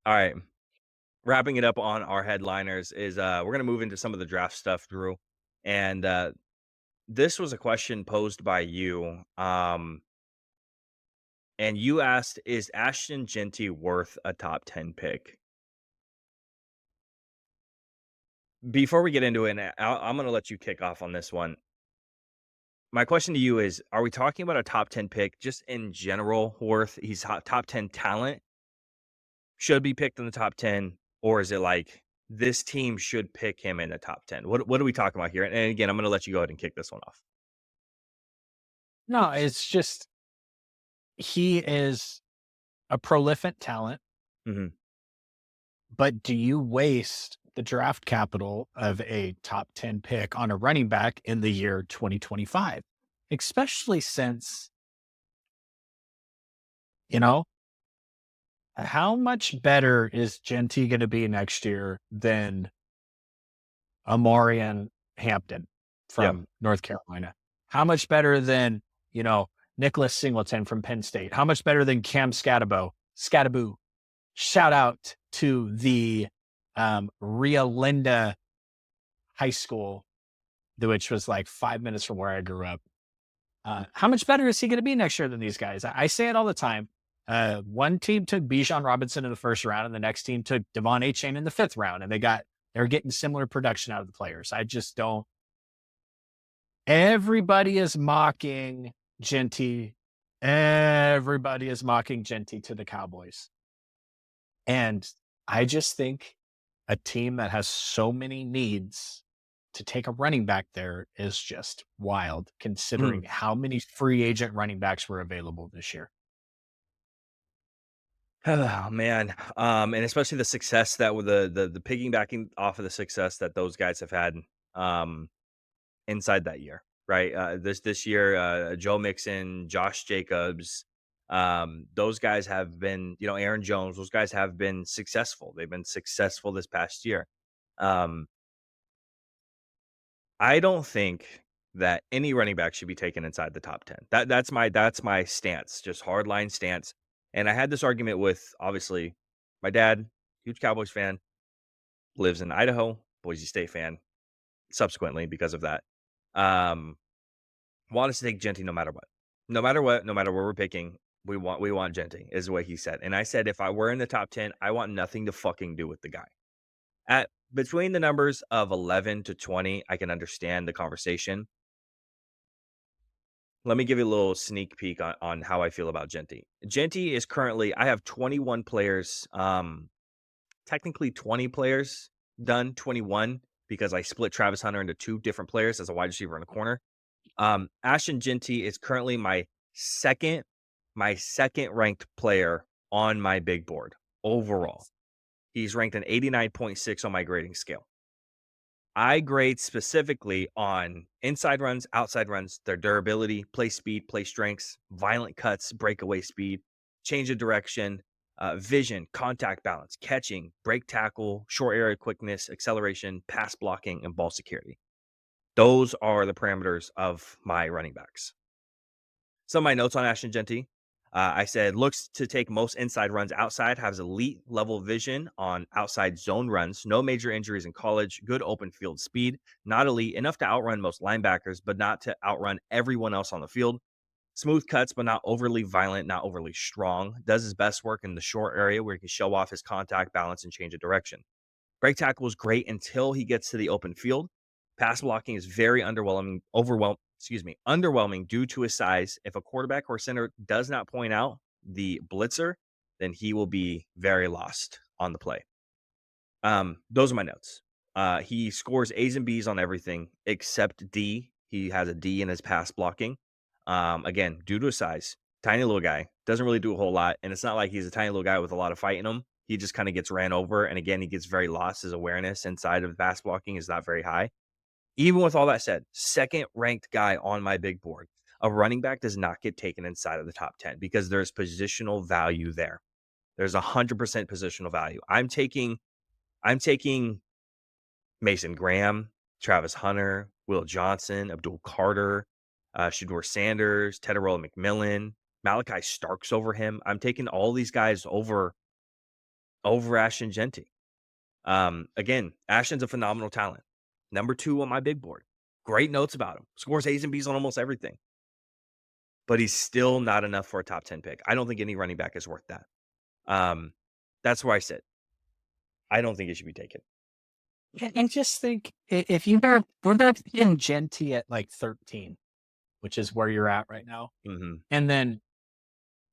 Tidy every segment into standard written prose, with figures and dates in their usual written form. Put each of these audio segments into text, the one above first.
All right. Wrapping it up on our headliners is we're gonna move into some of the draft stuff, Drew. And this was a question posed by you. And you asked, is Ashton Jeanty worth a top 10 pick? Before we get into it, and I'm gonna let you kick off on this one. My question to you is, are we talking about a top 10 pick just in general worth? He's top 10 talent, should be picked in the top 10, or is it like this team should pick him in the top 10? What are we talking about here? And again, I'm going to let you go ahead and kick this one off. No, it's just he is a prolific talent, Hmm. but do you waste the draft capital of a top 10 pick on a running back in the year 2025? Especially since, you know, how much better is Jeanty going to be next year than Amorian Hampton Yeah. from North Carolina? How much better than, you know, Nicholas Singleton from Penn State? How much better than Cam Scattaboo? Shout out to the Ria Linda High School, which was like 5 minutes from where I grew up. How much better is he going to be next year than these guys? I say it all the time. One team took Bijan Robinson in the first round, and the next team took Devon A. Chain in the fifth round, and they're getting similar production out of the players. I just don't. Everybody is mocking Jeanty. Everybody is mocking Jeanty to the Cowboys. And I just think a team that has so many needs to take a running back there is just wild, Mm. considering how many free agent running backs were available this year. Oh man, and especially the success that with the piggybacking off of the success that those guys have had um, inside that year, right? This year, Joe Mixon, Josh Jacobs, those guys have been, Aaron Jones. Those guys have been successful. They've been successful this past year. Um, I don't think that any running back should be taken inside the top 10. That's my stance, just hardline stance. And I had this argument with obviously my dad, huge Cowboys fan, lives in Idaho, Boise State fan, subsequently because of that. Um, Want us to take Jeanty no matter what. No matter what, no matter where we're picking, we want Jeanty, is what he said. And I said if I were in the top 10, I want nothing to fucking do with the guy. At between the numbers of 11 to 20, I can understand the conversation. Let me give you a little sneak peek on how I feel about Jeanty. Jeanty is currently I have 21 players, technically 20 players done, 21 because I split Travis Hunter into two different players as a wide receiver and a corner. Ashton Jeanty is currently second my second ranked player on my big board overall. He's ranked an 89.6 on my grading scale. I grade specifically on inside runs, outside runs, their durability, play speed, play strengths, violent cuts, breakaway speed, change of direction, vision, contact balance, catching, break tackle, short area quickness, acceleration, pass blocking, and ball security. Those are the parameters of my running backs. Some of my notes on Ashton Jeanty. I said looks to take most inside runs outside, has elite level vision on outside zone runs, no major injuries in college, good open field speed, not elite, enough to outrun most linebackers, but not to outrun everyone else on the field. Smooth cuts, but not overly violent, not overly strong. Does his best work in the short area where he can show off his contact balance and change of direction. Break tackle is great until he gets to the open field. Pass blocking is very underwhelming due to his size. If a quarterback or center does not point out the blitzer, then he will be very lost on the play. Those are my notes. He scores A's and B's on everything except D. He has a D in his pass blocking. Again, due to his size, tiny little guy, doesn't really do a whole lot. And it's not like he's a tiny little guy with a lot of fight in him. He just kind of gets ran over. And again, he gets very lost. His awareness inside of pass blocking is not very high. Even with all that said, second ranked guy on my big board. A running back does not get taken inside of the top 10 because there's positional value there. There's 100% positional value. I'm taking Mason Graham, Travis Hunter, Will Johnson, Abdul Carter, Shador Sanders, Tedderell McMillan, Malachi Starks over him. I'm taking all these guys over over Ashton Jeanty. Again, Ashton's a phenomenal talent. Number 2 on my big board. Great notes about him. Scores A's and B's on almost everything. But he's still not enough for a top 10 pick. I don't think any running back is worth that. Um, that's where I sit. I don't think it should be taken. And just think if we're not in Genty at like 13, which is where you're at right now. Mhm. And then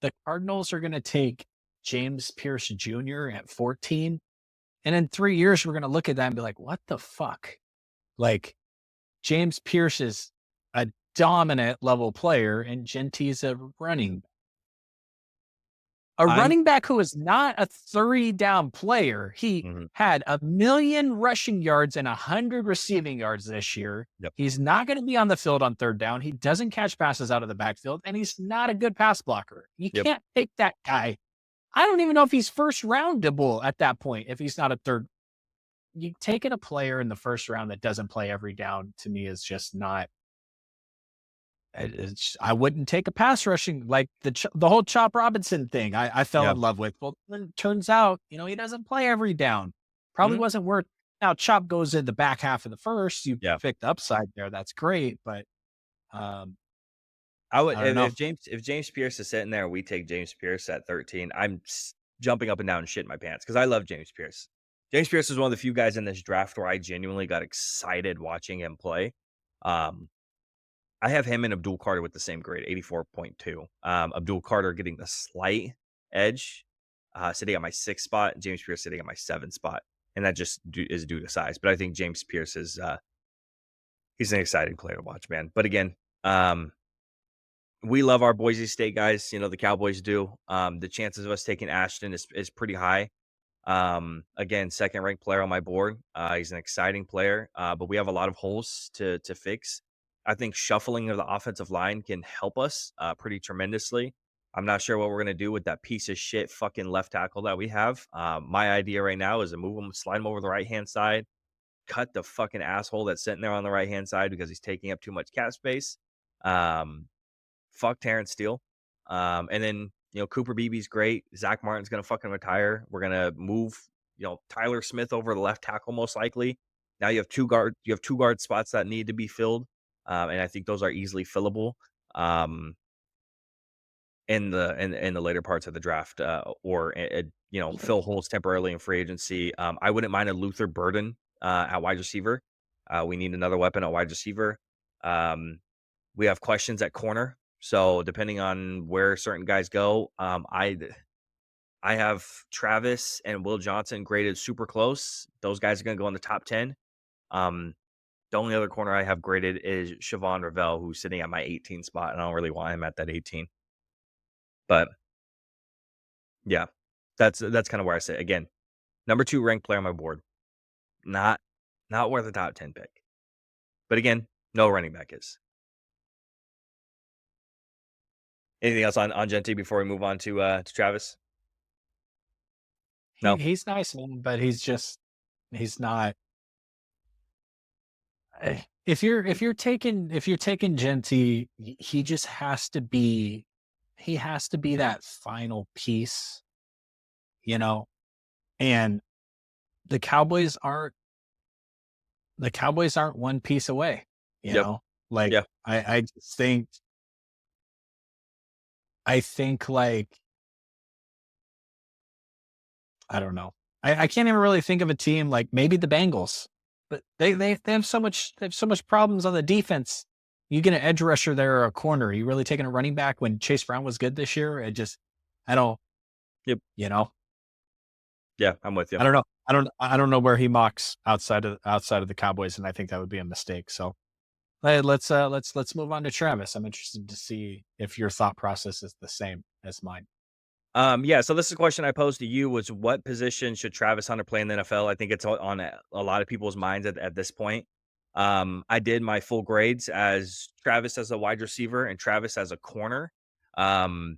the Cardinals are going to take James Pierce Jr. at 14. And in 3 years, we're going to look at that and be like, what the fuck? Like, James Pierce is a dominant level player and Genty's a I'm running back who is not a 30 down player. He Mhm. had 1,000,000 rushing yards and 100 receiving yards this year. Yep. He's not going to be on the field on third down. He doesn't catch passes out of the backfield, and he's not a good pass blocker. You Yep. can't take that guy. I don't even know if he's first roundable at that point if he's not a third. You taking a player in the first round that doesn't play every down to me is just not. I wouldn't take a pass rushing like the whole Chop Robinson thing. I fell Yeah. in love with. Well, then it turns out he doesn't play every down. Probably Mhm. wasn't worth. Now Chop goes in the back half of the first. You Yeah. pick the upside there. That's great, but um, I would I don't know. if James Pierce is sitting there, we take James Pierce at 13. Jumping up and down and shitting my pants because I love James Pierce. James Pierce is one of the few guys in this draft where I genuinely got excited watching him play. Um, I have him and Abdul Carter with the same grade, 84.2. Abdul Carter getting the slight edge, sitting at my 6th spot, and James Pierce sitting at my 7th spot. And that just is due to size. But I think James Pierce is he's an exciting player to watch, man. But again, we love our Boise State guys. The Cowboys do. The chances of us taking Ashton is pretty high. Again, second ranked player on my board. He's an exciting player, but we have a lot of holes to fix. I think shuffling of the offensive line can help us pretty tremendously. I'm not sure what we're gonna do with that piece of shit fucking left tackle that we have. My idea right now is to move him, slide him over the right hand side, cut the fucking asshole that's sitting there on the right hand side because he's taking up too much cap space. Um, Fuck Terrence Steele. And then, Cooper Beebe's great. Zach Martin's going to fucking retire. We're going to move, Tyler Smith over the left tackle most likely. Now you have two guard spots that need to be filled. And I think those are easily fillable. In the later parts of the draft, or fill holes temporarily in free agency. I wouldn't mind a Luther Burden at wide receiver. We need another weapon at wide receiver. We have questions at corner. So depending on where certain guys go, I have Travis and Will Johnson graded super close. Those guys are going to go in the top 10. Um, the only other corner I have graded is Siobhan Ravel, who's sitting at my 18 spot, and I don't really want him at that 18. But yeah, that's kind of where I sit. Again, number 2 ranked player on my board. Not worth a top 10 pick. But again, no running back is. Anything else on Jeanty before we move on to Travis? No. He's nice, man, but he's not. If you're taking Genty, he just has to be. He has to be that final piece, you know. And the Cowboys aren't. The Cowboys aren't one piece away, you Yep. know. Like Yeah. I just think. I think like I don't know. I can't even really think of a team like maybe the Bengals, but they have so much problems on the defense. You get an edge rusher there or a corner. You really taking a running back when Chase Brown was good this year? I don't, Yep. you know, Yeah, I'm with you. I don't know. I don't know where he mocks outside of the Cowboys, and I think that would be a mistake. So let's move on to Travis. I'm interested to see if your thought process is the same as mine. Yeah, so this is a question I posed to you was what position should Travis Hunter play in the NFL? I think it's on a lot of people's minds at this point. I did my full grades as Travis as a wide receiver and Travis as a corner. Um,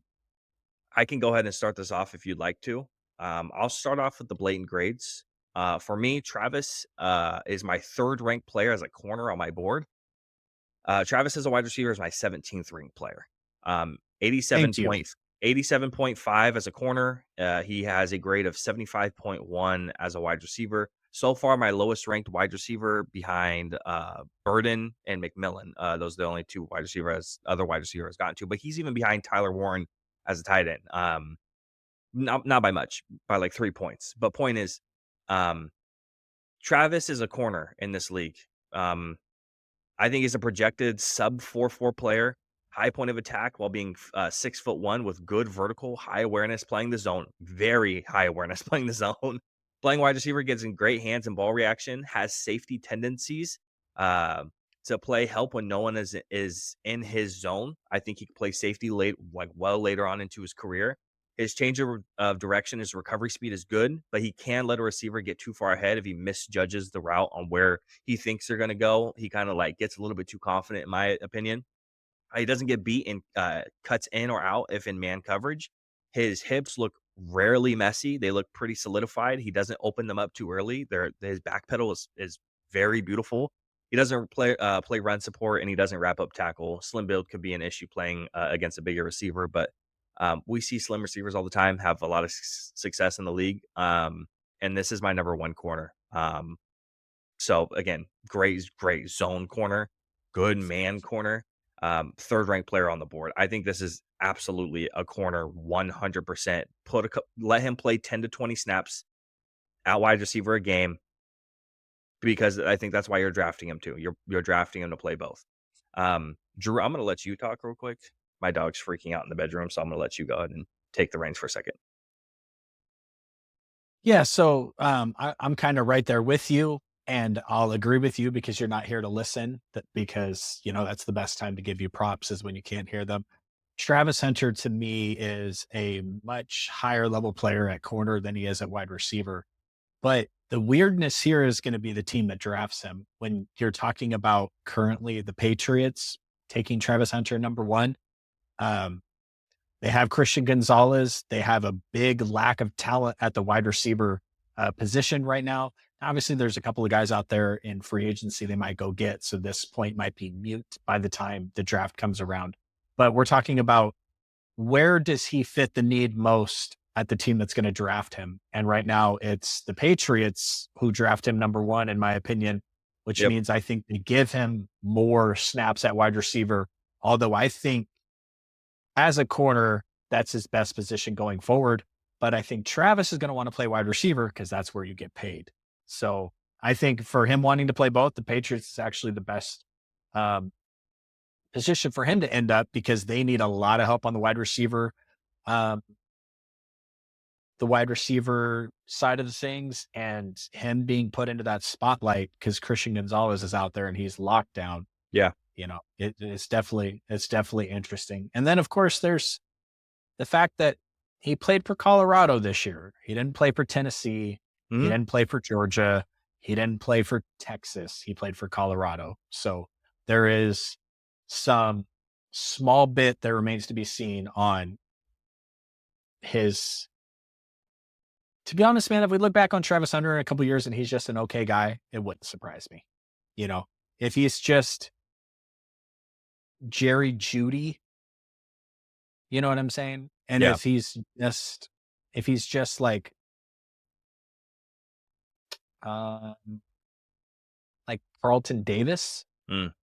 I can go ahead and start this off if you'd like to. I'll start off with the blatant grades. For me, Travis is my 3rd ranked player as a corner on my board. Travis as a wide receiver is my 17th ranked player. Thank 87. you. 87.5 as a corner. He has a grade of 75.1 as a wide receiver. So far, my lowest ranked wide receiver behind Burden and McMillan. Those are the only two other wide receivers gotten to, but he's even behind Tyler Warren as a tight end. Not by much, by like 3 points. But point is, um, Travis is a corner in this league. Um, I think he's a projected sub 4.4 player, high point of attack while being 6'1" with good vertical, high awareness playing the zone, very high awareness playing the zone. Playing wide receiver, gets in great hands and ball reaction, has safety tendencies uh, to play help when no one is in his zone. I think he could play safety late, like well later on into his career. His change of direction, his recovery speed is good, but he can let a receiver get too far ahead if he misjudges the route on where he thinks they're going to go. He kind of like gets a little bit too confident, in my opinion. He doesn't get beat and cuts in or out if in man coverage. His hips look rarely messy. They look pretty solidified. He doesn't open them up too early. His back pedal is very beautiful. He doesn't play run support, and he doesn't wrap up tackle. Slim build could be an issue playing against a bigger receiver, but we see slim receivers all the time have a lot of success in the league. And this is my number one corner. So again, great zone corner, good man corner, third ranked player on the board. I think this is absolutely a corner 100%. Let him play 10 to 20 snaps at wide receiver a game because I think that's why you're drafting him too. You're drafting him to play both. Drew, I'm going to let you talk real quick. My dog's freaking out in the bedroom, so I'm going to let you go ahead and take the reins for a second. Yeah, so I'm kind of right there with you, and I'll agree with you because you're not here to listen. That because that's the best time to give you props is when you can't hear them. Travis Hunter to me is a much higher level player at corner than he is at wide receiver. But the weirdness here is going to be the team that drafts him. When you're talking about currently the Patriots taking Travis Hunter number one, um, they have Christian Gonzalez. They have a big lack of talent at the wide receiver position right now. Obviously, there's a couple of guys out there in free agency they might go get. So this point might be mute by the time the draft comes around. But we're talking about where does he fit the need most at the team that's going to draft him? And right now it's the Patriots who draft him number one, in my opinion, which Yep. means I think they give him more snaps at wide receiver. Although I think as a corner, that's his best position going forward. But I think Travis is going to want to play wide receiver because that's where you get paid. So I think for him wanting to play both, the Patriots is actually the best um, position for him to end up because they need a lot of help on um, the wide receiver side of the things, and him being put into that spotlight because Christian Gonzalez is out there and he's locked down. Yeah. It's definitely interesting. And then of course there's the fact that he played for Colorado this year. He didn't play for Tennessee. He Hmm. didn't play for Georgia. He didn't play for Texas. He played for Colorado. So there is some small bit that remains to be seen on his. To be honest, man, if we look back on Travis Hunter in a couple years and he's just an okay guy, it wouldn't surprise me. If he's just Jerry Judy, you know what I'm saying? And Yeah. if he's just um, like Carlton Davis, Mm.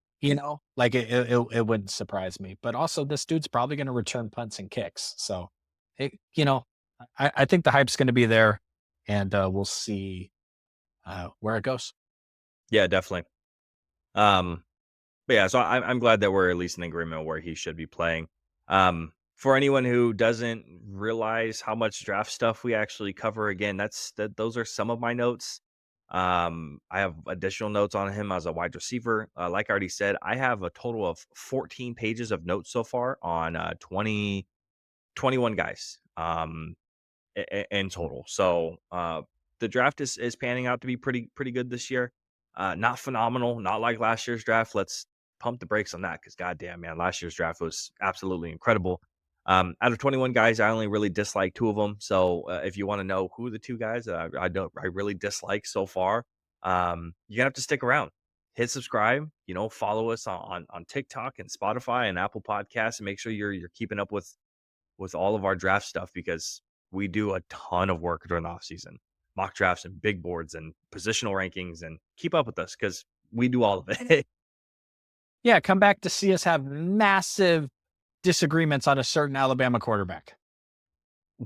like it wouldn't surprise me. But also, this dude's probably going to return punts and kicks. So, it, you know, I think the hype's going to be there, and we'll see where it goes. Yeah, definitely. Um, but yeah, so I'm glad that we're at least in agreement where he should be playing. For anyone who doesn't realize how much draft stuff we actually cover, again, those are some of my notes. I have additional notes on him as a wide receiver. Like I already said, I have a total of 14 pages of notes so far on 21 guys. In total. So the draft is panning out to be pretty good this year. Not phenomenal, not like last year's draft. Let's pump the brakes on that because goddamn man, last year's draft was absolutely incredible. Out of 21 guys, I only really dislike two of them. So if you want to know who the two guys I really dislike so far, you're gonna have to stick around. Hit subscribe. Follow us on TikTok and Spotify and Apple Podcasts, and make sure you're keeping up with with all of our draft stuff because we do a ton of work during the off season, mock drafts and big boards and positional rankings, and keep up with us because we do all of it. Yeah, come back to see us have massive disagreements on a certain Alabama quarterback.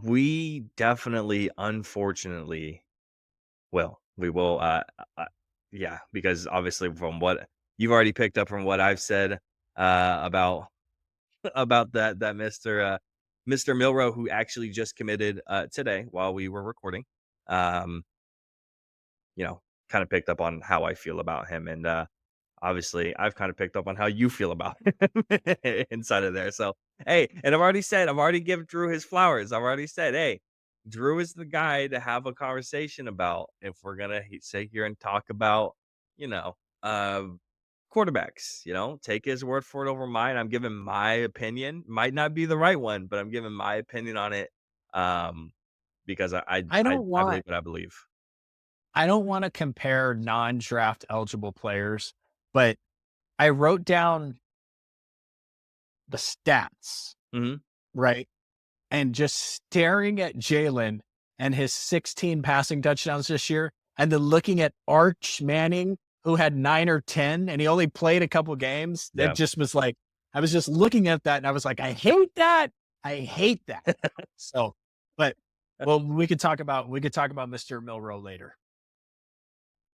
We definitely, unfortunately, will. We will. Yeah, because obviously, from what you've already picked up from what I've said about that Mr. Milrow, who actually just committed today while we were recording. Um, kind of picked up on how I feel about him, and obviously, I've kind of picked up on how you feel about him inside of there. So, hey, and I've already given Drew his flowers. I've already said, hey, Drew is the guy to have a conversation about if we're gonna sit here and talk about, you know, uh, quarterbacks. Take his word for it over mine. I'm giving my opinion. Might not be the right one, but I'm giving my opinion on it. Um, because I I, don't I believe want what I believe. I don't want to compare non-draft eligible players, but I wrote down the stats, Hmm. right? And just staring at Jalen and his 16 passing touchdowns this year, and then looking at Arch Manning, who had 9 or 10, and he only played a couple games. That Yeah. just was like, I was just looking at that and I was like, I hate that. I hate that. So, but well, we could talk about Mr. Milrow later.